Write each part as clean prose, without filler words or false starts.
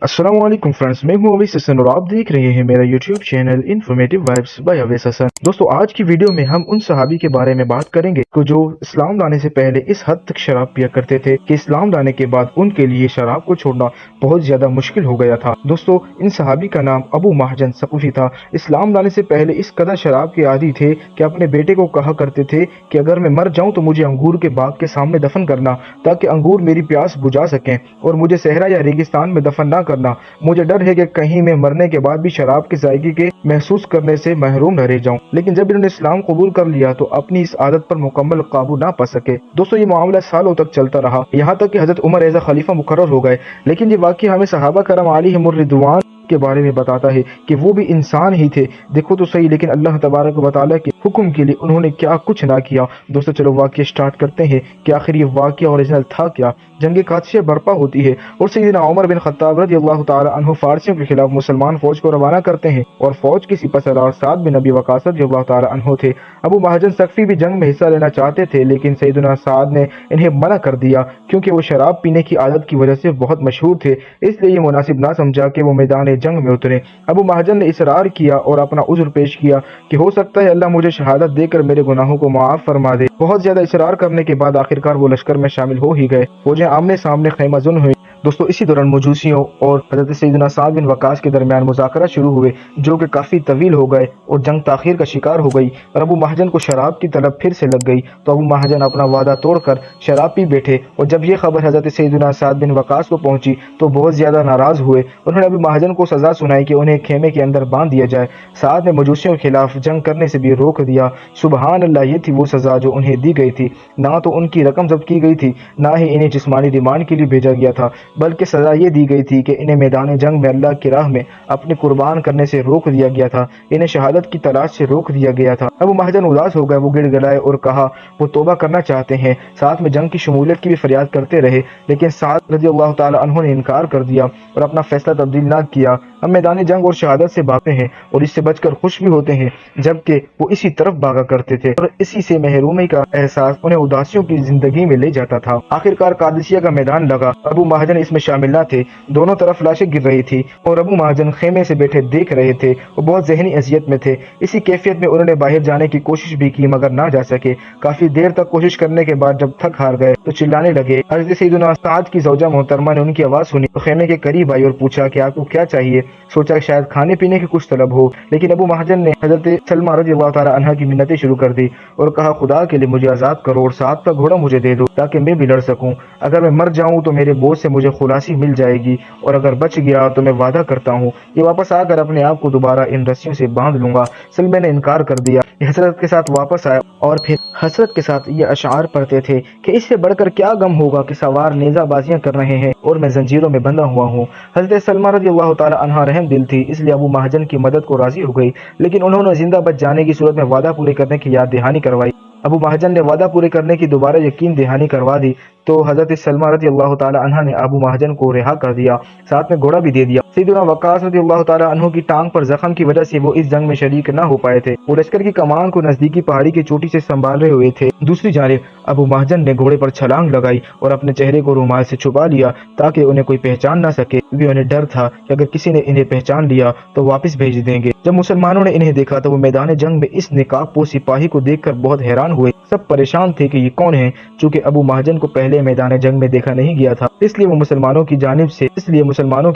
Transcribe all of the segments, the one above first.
अस्सलाम वालेकुम फ्रेंड्स, मैं हूं अवैस हसन और आप देख रहे हैं मेरा YouTube channel informative vibes by Awais Hassan. दोस्तों, आज की वीडियो में हम उन सहाबी के बारे में बात करेंगे कि जो इस्लाम लाने से पहले इस हद तक शराब पिया करते थे कि इस्लाम लाने के बाद उनके लिए शराब को छोड़ना बहुत ज्यादा मुश्किल हो गया था। दोस्तों, इन सहाबी का नाम अबू महजन सक़फ़ी था। इस्लाम लाने से पहले इस कदर शराब के आदी थे कि अपने बेटे को कहा करते थे कि अगर मैं मर जाऊं तो मुझे अंगूर के बाग के सामने दफन करना, ताकि अंगूर मेरी प्यास बुझा सकें, और मुझे सहरा या रेगिस्तान में दफन ना करना। मुझे डर है कि कहीं मैं मरने के बाद भी शराब के जायके के महसूस करने से महरूम न रह जाऊं। लेकिन जब इन्होंने इस्लाम कबूल कर लिया तो अपनी इस आदत पर मुकम्मल काबू ना पा सके। दोस्तों, ये मामला सालों तक चलता रहा, यहाँ तक कि हजरत उमर एज़ खलीफा मुकर्रर हो गए। लेकिन ये वाकया हमें सहाबा करम अलैहिमुर रिदवान के बारे में बताता है कि वो भी इंसान ही थे। देखो तो सही, लेकिन अल्लाह तबारक व तआला के हुक्म के लिए उन्होंने क्या कुछ ना किया। दोस्तों, चलो वाकया स्टार्ट करते हैं कि आखिर ये वाकया ओरिजिनल था क्या। जंग कादिसिया बर्पा होती है और सैयदना उमर बिन खत्ताब रज़ियल्लाहु ताला अन्हु फारसियों के खिलाफ मुसलमान फौज को रवाना करते हैं और फौज के सिपहसालार साद बिन अबी वक़ास रज़ियल्लाहु ताला अन्हु थे। अबू महजन सक़फ़ी भी जंग में हिस्सा लेना चाहते थे, लेकिन सैयदना साद ने इन्हें मना कर दिया क्योंकि वो शराब पीने की आदत की वजह से बहुत मशहूर थे। इसलिए ये मुनासिब ना समझा कि वो मैदान जंग में उतरे। अबू महजन ने इसरार किया और अपना उज़्र पेश किया कि हो सकता है अल्लाह मुझे शहादत देकर मेरे गुनाहों को माफ फरमा दे। बहुत ज्यादा इसरार करने के बाद आखिरकार वो लश्कर में शामिल हो ही गए। फौजें आमने सामने ख़ैमाज़ुन हुई। दोस्तों, इसी दौरान मजूसियों और हज़रत सैयदना साद बिन वक़ास के दरमियान मुज़ाकरा शुरू हुए, जो कि काफ़ी तवील हो गए और जंग ताख़ीर का शिकार हो गई और अबू महजन को शराब की तलब फिर से लग गई। तो अबू महजन अपना वादा तोड़कर शराब पी बैठे और जब ये खबर हज़रत सैयदना साद बिन वक़ास को पहुंची तो बहुत ज़्यादा नाराज़ हुए। उन्होंने अबू महजन को सज़ा सुनाई कि उन्हें खेमे के अंदर बांध दिया जाए। साद ने मजूसियों के खिलाफ जंग करने से भी रोक दिया। सुबहान अल्लाह, ये थी वो सज़ा जो उन्हें दी गई थी। ना तो उनकी रकम जब्त की गई थी, ना ही इन्हें जिस्मानी रिमांड के लिए भेजा गया था, बल्कि सज़ा ये दी गई थी कि इन्हें मैदान जंग में अल्लाह की राह में अपने कुर्बान करने से रोक दिया गया था। इन्हें शहादत की तलाश से रोक दिया गया था। अबू महजन उदास हो गए। वो गिड़गिड़ाए और कहा वो तौबा करना चाहते हैं, साथ में जंग की शमूलियत की भी फरियाद करते रहे, लेकिन साद रज़ियल्लाहु ताला अन्हु ने इनकार कर दिया और अपना फैसला तब्दील ना किया। हम मैदान जंग और शहादत से भागते हैं और इससे बचकर खुश भी होते हैं, जबकि वो इसी तरफ भागा करते थे और इसी से महरूमी का एहसास उन्हें उदासियों की जिंदगी में ले जाता था। आखिरकार कादिसिया का मैदान लगा। अबू महजन इसमें शामिल न थे। दोनों तरफ लाशें गिर रही थी और अबू महजन खेमे से बैठे देख रहे थे। वो बहुत ज़हनी अजियत में थे। इसी कैफियत में उन्होंने बाहर जाने की कोशिश भी की, मगर ना जा सके। काफी देर तक कोशिश करने के बाद जब थक हार गए तो चिल्लाने लगे। हज़रत सैयदना साद की ज़ौजा मोहतरमा ने उनकी आवाज़ सुनी तो खेमे के करीब आई और पूछा कि आपको क्या चाहिए। सोचा कि शायद खाने पीने की कुछ तलब हो, लेकिन अबू महजन ने हज़रत सलमा रज़ियल्लाहु ताला अन्हा की मिन्नतें शुरू कर दी और कहा, खुदा के लिए मुझे आज़ाद करो और साद का घोड़ा मुझे दे दो ताकि मैं भी लड़ सकूं। अगर मैं मर जाऊं तो मेरे बोझ से मुझे खुलासी मिल जाएगी, और अगर बच गया तो मैं वादा करता हूं कि वापस आकर अपने आप को दोबारा इन रस्सियों से बांध लूंगा। सलमा ने इनकार कर दिया। हसरत के साथ वापस आया और फिर हसरत के साथ ये अशार पढ़ते थे कि इससे बढ़कर क्या गम होगा कि सवार नेज़ाबाजियां कर रहे हैं और मैं जंजीरों में बंधा हुआ हूँ। हज़रत सलमा रज़ियल्लाहु ताला अन्हा रहम दिल थी, इसलिए अबू महजन की मदद को राजी हो गई, लेकिन उन्होंने जिंदा बच जाने की सूरत में वादा पूरे करने की याद दहानी करवाई। अबू महजन ने वादा पूरे करने की दोबारा यकीन दहानी करवा दी तो हज़रत सलमा रज़ियल्लाहु ताला अन्हा ने अबू महजन को रिहा कर दिया, साथ में घोड़ा भी दे दिया। सैयदना वक़ास रज़ियल्लाहु ताला अन्हु की टांग पर जख्म की वजह से वो इस जंग में शरीक न हो पाए थे। वो लश्कर की कमान को नजदीकी पहाड़ी की चोटी से संभाले हुए थे। दूसरी जानिब अबू महजन ने घोड़े पर छलांग लगाई और अपने चेहरे को रुमाल से छुपा लिया ताकि उन्हें कोई पहचान न सके, क्योंकि उन्हें डर था कि अगर किसी ने इन्हें पहचान लिया तो वापस भेज देंगे। जब मुसलमानों ने इन्हें देखा तो वो मैदान जंग में इस निकाबपोश सिपाही को देखकर बहुत हैरान हुए। सब परेशान थे कि ये कौन है, चूंकि अबू महजन को पहले मैदान जंग में देखा नहीं गया था। इसलिए मुसलमानों की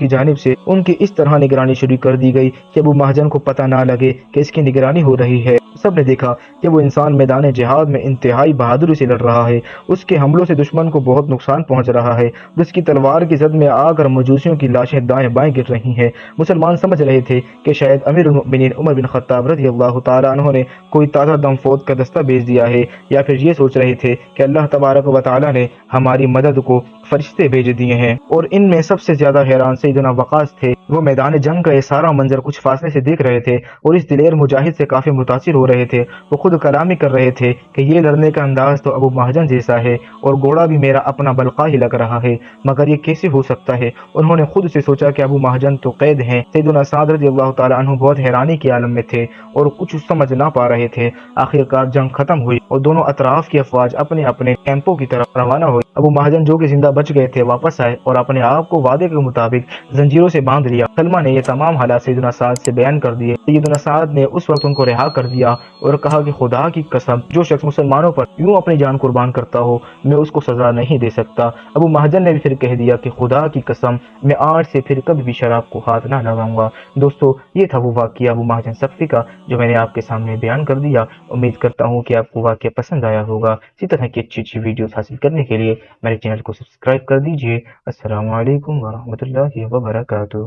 जानिब से उनकी इस तरह निगरानी शुरू कर दी गई कि अबू महजन को पता ना लगे कि इसकी निगरानी हो रही है। सब ने देखा कि वो इंसान मैदान जिहाद में इंतहाई बहादुरी से लड़ रहा है। उसके हमलों से दुश्मन को बहुत नुकसान पहुंच रहा है और उसकी तलवार की जद में आकर मजूसियों की लाशें दाएं बाएं गिर रही हैं। मुसलमान समझ रहे थे कि शायद अमीरुल मोमिनीन उमर बिन खत्ताब रज़ियल्लाहु ताला अन्हु ने कोई ताज़ा दम फौज का दस्ता भेज दिया है, या फिर ये सोच रहे थे कि अल्लाह तबारक व तआला ने हमारी मदद को फरिश्ते भेज दिए हैं। और इनमें सबसे ज्यादा हैरान सैयदना वक़ास थे। वो मैदान जंग का ये सारा मंजर कुछ फासले से देख रहे थे और इस दिलेर मुजाहिद से काफी मुतासिर हो रहे थे। वो खुद कलामी कर रहे थे कि ये लड़ने का अंदाज तो अबू महजन जैसा है और घोड़ा भी मेरा अपना बलका ही लग रहा है, मगर ये कैसे हो सकता है। उन्होंने खुद से सोचा कि अबू महजन तो कैद हैं। सैयदना साद रज़ियल्लाहु ताला अन्हु बहुत हैरानी के आलम में थे और कुछ समझ ना पा रहे थे। आखिरकार जंग खत्म हुई और दोनों अतराफ की अफवाज अपने अपने कैंपों की तरफ रवाना हुई। ابو مہاجن جو کہ زندہ بچ گئے تھے واپس آئے اور اپنے آپ کو وعدے کے مطابق زنجیروں سے باندھ لیا۔ سلمہ نے یہ تمام حالات سیدنا سعد سے بیان کر دیے۔ سیدنا سعد نے اس وقت ان کو رہا کر دیا اور کہا کہ خدا کی قسم، جو شخص مسلمانوں پر یوں اپنی جان قربان کرتا ہو میں اس کو سزا نہیں دے سکتا۔ ابو مہاجن نے بھی پھر کہہ دیا کہ خدا کی قسم میں آج سے پھر کبھی بھی شراب کو ہاتھ نہ لگاؤں گا۔ دوستو یہ تھا وہ واقعہ ابو مہاجن ثقفی کا جو میں نے آپ کے سامنے بیان کر دیا۔ امید کرتا ہوں کہ آپ کو واقعہ پسند آیا ہوگا۔ اسی طرح کی اچھی ویڈیوز حاصل کرنے کے لیے میرے چینل کو سبسکرائب کر دیجیے۔ السلام علیکم ورحمۃ اللہ وبرکاتہ۔